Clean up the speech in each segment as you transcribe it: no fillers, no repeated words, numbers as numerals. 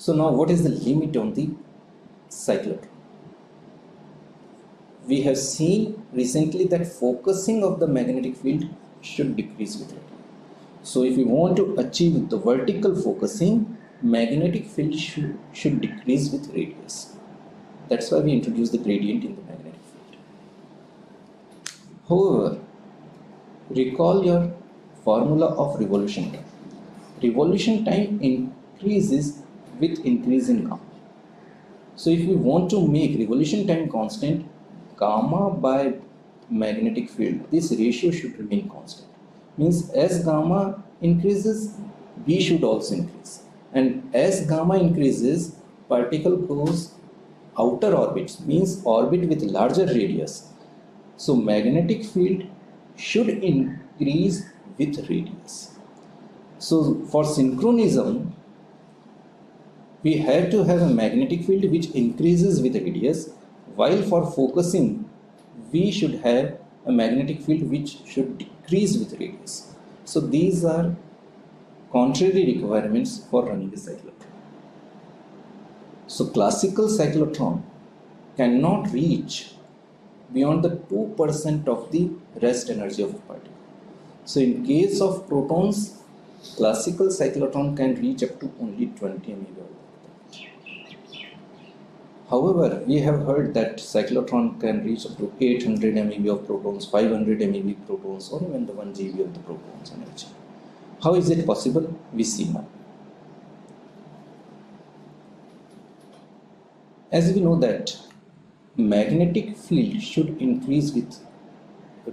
So now what is the limit on the cyclotron? We have seen recently that focusing of the magnetic field should decrease with radius. So if we want to achieve the vertical focusing, magnetic field should decrease with radius. That's why we introduce the gradient in the magnetic field. However, recall your formula of revolution time. Revolution time increases with increase in gamma. So if we want to make revolution time constant, gamma by magnetic field, this ratio should remain constant. Means as gamma increases, B should also increase. And as gamma increases, particle goes outer orbits, means orbit with larger radius. So magnetic field should increase with radius. So for synchronism, we have to have a magnetic field which increases with radius, while for focusing, we should have a magnetic field which should decrease with radius. So these are contrary requirements for running a cyclotron. So classical cyclotron cannot reach beyond the 2% of the rest energy of a particle. So in case of protons, classical cyclotron can reach up to only 20 MeV. However, we have heard that cyclotron can reach up to 800 MeV of protons, 500 MeV protons, or even the 1 GeV of the protons energy. How is it possible? We see now. As we know that magnetic field should increase with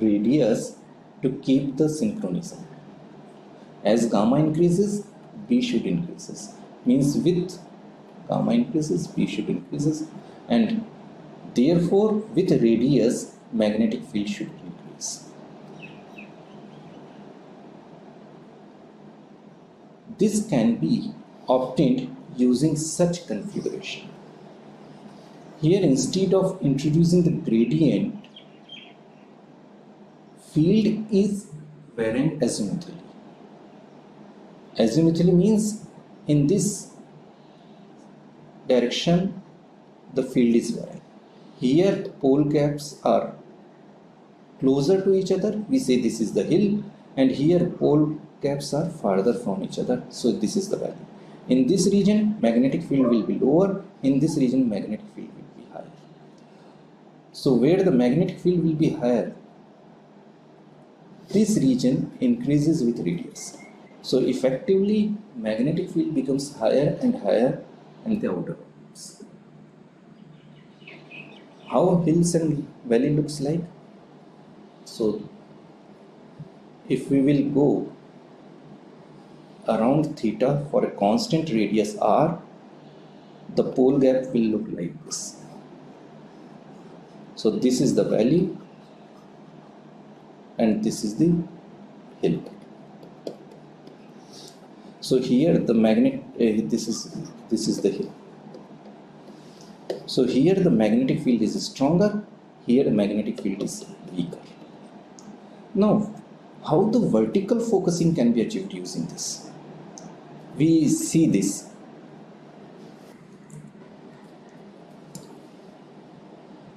radius to keep the synchronism. As gamma increases, B should increases. Means with gamma increases, B should increases, and therefore with radius, magnetic field should increase. This can be obtained using such configuration. Here, instead of introducing the gradient, field is variant azimuthally. Azimuthally means in this direction the field is variant. Here the pole gaps are closer to each other, we say this is the hill, and here pole gaps are farther from each other, so this is the valley. In this region magnetic field will be lower, in this region magnetic field will be higher. So where the magnetic field will be higher, this region increases with radius. So effectively magnetic field becomes higher and higher in the outer orbits. How hills and valley looks like? So if we will go around theta for a constant radius r, the pole gap will look like this. So this is the valley and this is the hill. So here the this is the hill. So here the magnetic field is stronger, here the magnetic field is weaker. Now, how the vertical focusing can be achieved using this? We see this.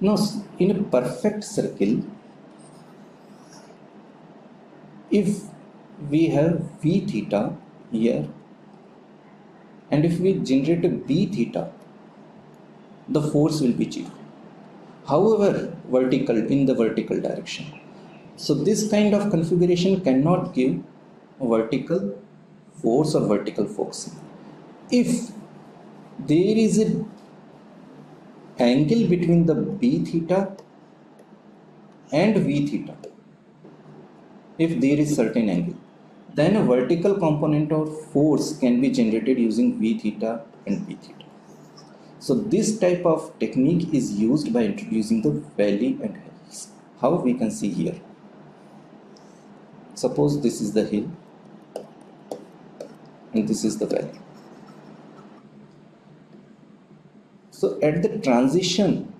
Now, in a perfect circle, if we have V theta here, and if we generate a B theta, the force will be 0. However, in the vertical direction. So this kind of configuration cannot give a vertical force or vertical focusing. If there is an angle between the B theta and V theta, if there is certain angle, then a vertical component of force can be generated using V theta and B theta. So this type of technique is used by introducing the valley and hills. How we can see here. Suppose this is the hill and this is the valley. So at the transition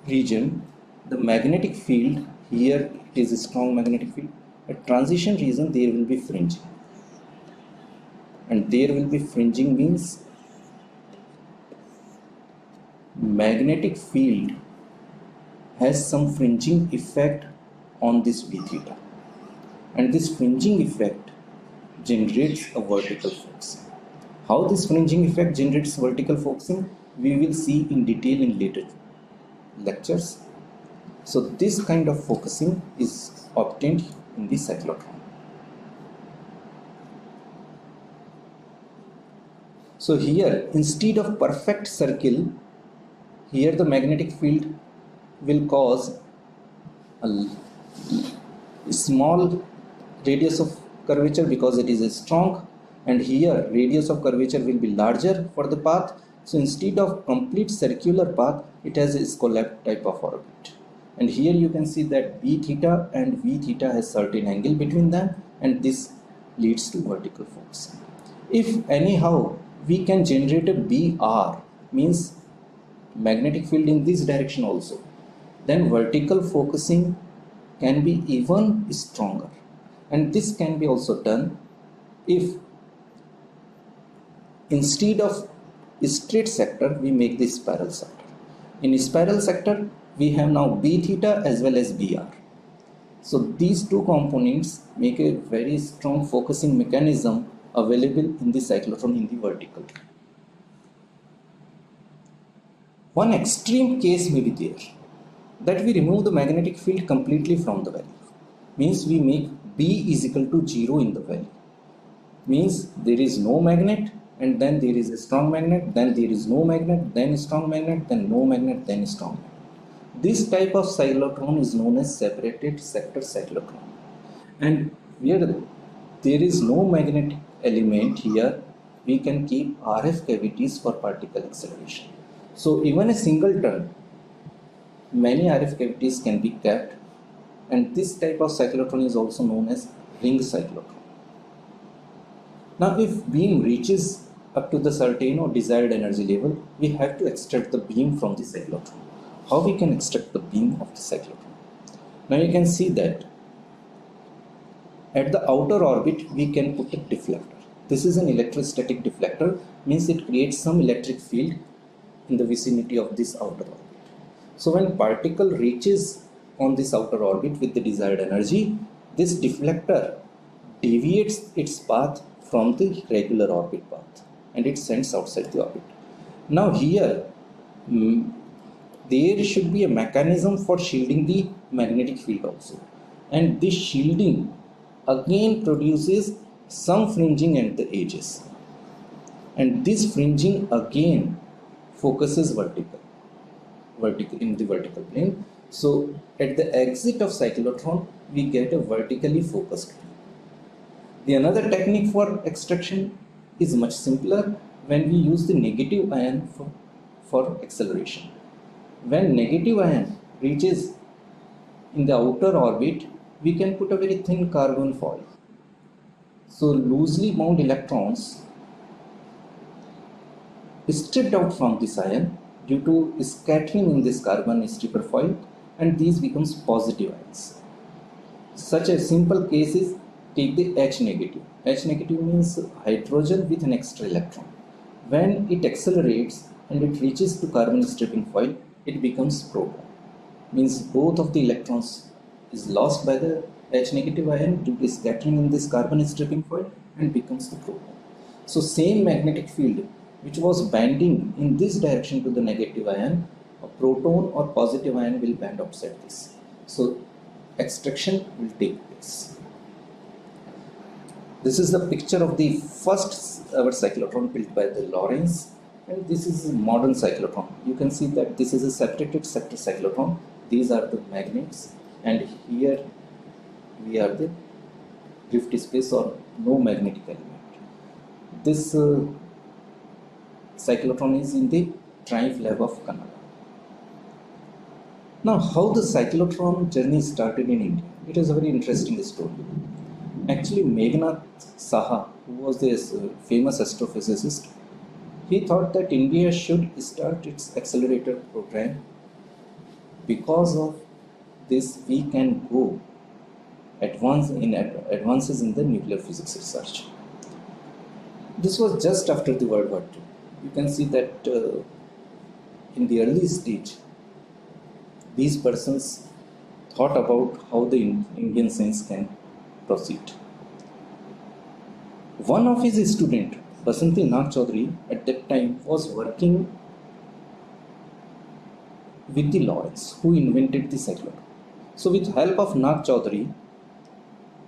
region, the magnetic field, here it is a strong magnetic field. At transition region there will be fringing, and there will be fringing means magnetic field has some fringing effect on this B theta, and this fringing effect generates a vertical focusing. How this fringing effect generates vertical focusing, we will see in detail in later lectures. So this kind of focusing is obtained in the cyclotron. So here, instead of perfect circle, here the magnetic field will cause a small radius of curvature because it is strong, and here radius of curvature will be larger for the path. So instead of complete circular path, it has a scallop type of orbit. And here you can see that B theta and V theta has certain angle between them, and this leads to vertical focusing. If anyhow we can generate a BR, means magnetic field in this direction also, then vertical focusing can be even stronger. And this can be also done if instead of straight sector we make the spiral sector. In spiral sector we have now B theta as well as BR. So these two components make a very strong focusing mechanism available in the cyclotron in the vertical. One extreme case may be there, that we remove the magnetic field completely from the value. Means we make B is equal to 0 in the value. Means there is no magnet, and then there is a strong magnet, then there is no magnet, then a strong magnet, then no magnet, then a strong magnet. This type of cyclotron is known as separated sector cyclotron. And where there is no magnetic element here, we can keep RF cavities for particle acceleration. So even a singleton, many RF cavities can be kept, and this type of cyclotron is also known as ring cyclotron. Now if beam reaches up to the certain or desired energy level, we have to extract the beam from the cyclotron. How we can extract the beam of the cyclotron? Now you can see that at the outer orbit we can put a deflector. This is an electrostatic deflector, means it creates some electric field in the vicinity of this outer orbit. So when particle reaches on this outer orbit with the desired energy, this deflector deviates its path from the regular orbit path and it sends outside the orbit. Now here there should be a mechanism for shielding the magnetic field also, and this shielding again produces some fringing at the edges, and this fringing again focuses vertical in the vertical plane. So at the exit of cyclotron we get a vertically focused beam. The another technique for extraction is much simpler when we use the negative ion for acceleration. When negative ion reaches in the outer orbit, we can put a very thin carbon foil. So loosely bound electrons stripped out from this ion due to scattering in this carbon stripper foil, and these becomes positive ions. Such a simple case is, take the H negative. H negative means hydrogen with an extra electron. When it accelerates and it reaches to carbon stripping foil, it becomes proton. Means both of the electrons is lost by the H negative ion due to scattering in this carbon stripping foil and becomes the proton. So same magnetic field which was bending in this direction to the negative ion, a proton or positive ion will bend outside this. So extraction will take place. This is the picture of the first ever cyclotron built by the Lawrence, and this is a modern cyclotron. You can see that this is a separated sector cyclotron. These are the magnets, and here we are the drift space or no magnetic element. This cyclotron is in the Triumph Lab of Canada. Now, how the cyclotron journey started in India? It is a very interesting story. Actually, Meghnad Saha, who was this famous astrophysicist, he thought that India should start its accelerator program. Because of this, we can go advances in the nuclear physics research. This was just after the World War II. You can see that in the early stage, these persons thought about how the Indian science can proceed. One of his students, Basanti Nag Chaudhary, at that time was working with the Lawrence, who invented the cyclotron. So with help of Nag Chaudhary,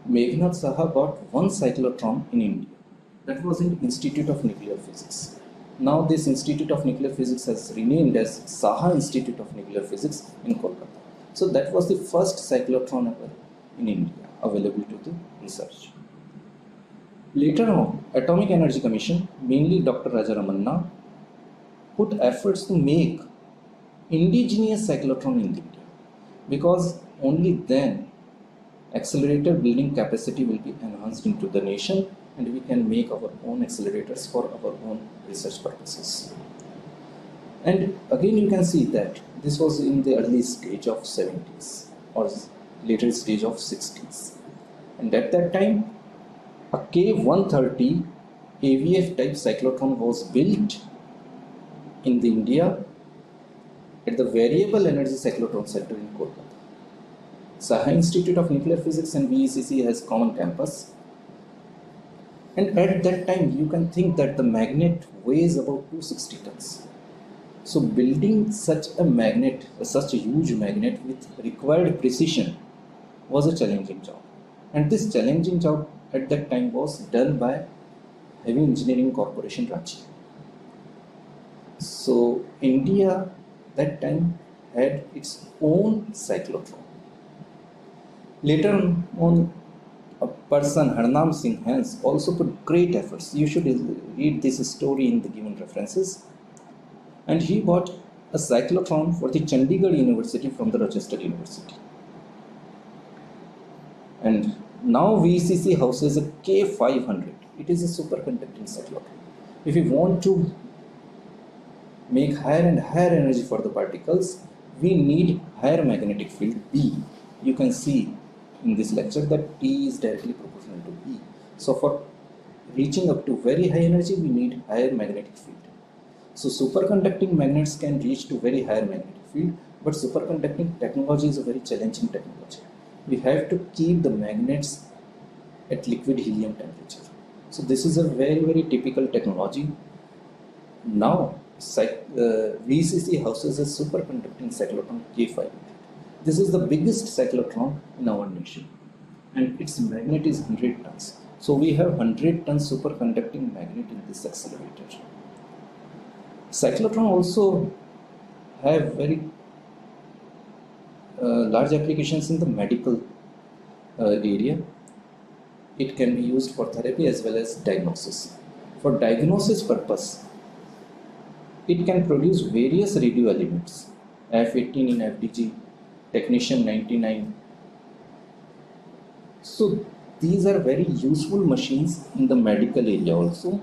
Meghnad Saha got one cyclotron in India. That was in Institute of Nuclear Physics. Now this Institute of Nuclear Physics has renamed as Saha Institute of Nuclear Physics in Kolkata. So that was the first cyclotron ever in India available to the research. Later on, Atomic Energy Commission, mainly Dr. Rajaramanna, put efforts to make indigenous cyclotron in India, because only then accelerator building capacity will be enhanced into the nation and we can make our own accelerators for our own research purposes. And again you can see that this was in the early stage of 70s or later stage of 60s. And at that time, a K130 AVF type cyclotron was built in the India at the Variable Energy Cyclotron Center in Kolkata. Saha Institute of Nuclear Physics and VECC has common campus. And at that time, you can think that the magnet weighs about 260 tons. So building such a magnet, such a huge magnet with required precision was a challenging job. And this challenging job at that time was done by Heavy Engineering Corporation Rajni. So India that time had its own cyclotron. Later on, a person, Harnam Singh, has also put great efforts. You should read this story in the given references. And he bought a cyclotron for the Chandigarh University from the Rochester University. And now VCC houses a K500. It is a superconducting cyclotron. If you want to make higher and higher energy for the particles, we need higher magnetic field B. You can see in this lecture that T is directly proportional to B. So for reaching up to very high energy, we need higher magnetic field. So superconducting magnets can reach to very higher magnetic field, but superconducting technology is a very challenging technology. We have to keep the magnets at liquid helium temperature. So this is a very typical technology. Now VCC houses a superconducting cyclotron K500. This is the biggest cyclotron in our nation and its magnet is 100 tons. So we have 100 tons superconducting magnet in this accelerator. Cyclotron also have very large applications in the medical area. It can be used for therapy as well as diagnosis. For diagnosis purpose, it can produce various radio elements, F18 in FDG, technetium 99. So these are very useful machines in the medical area also.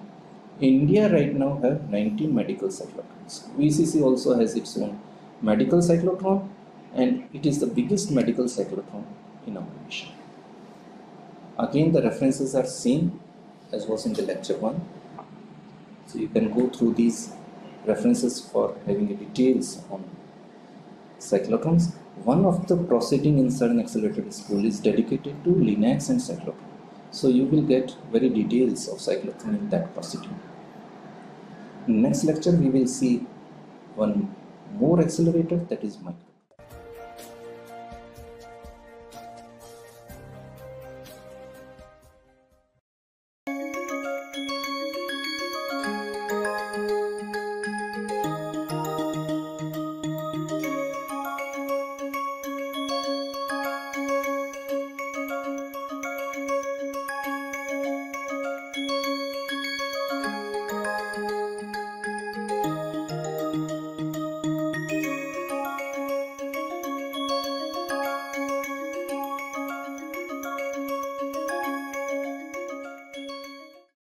India right now have 19 medical cyclotrons. VCC also has its own medical cyclotron and it is the biggest medical cyclotron in our nation. Again, the references are same as was in the lecture 1. So you can go through these references for having details on cyclotrons. One of the proceeding in CERN Accelerator School is dedicated to Linux and cyclotron. So you will get very details of cyclotron in that proceeding. In next lecture, we will see one more accelerator, that is micro.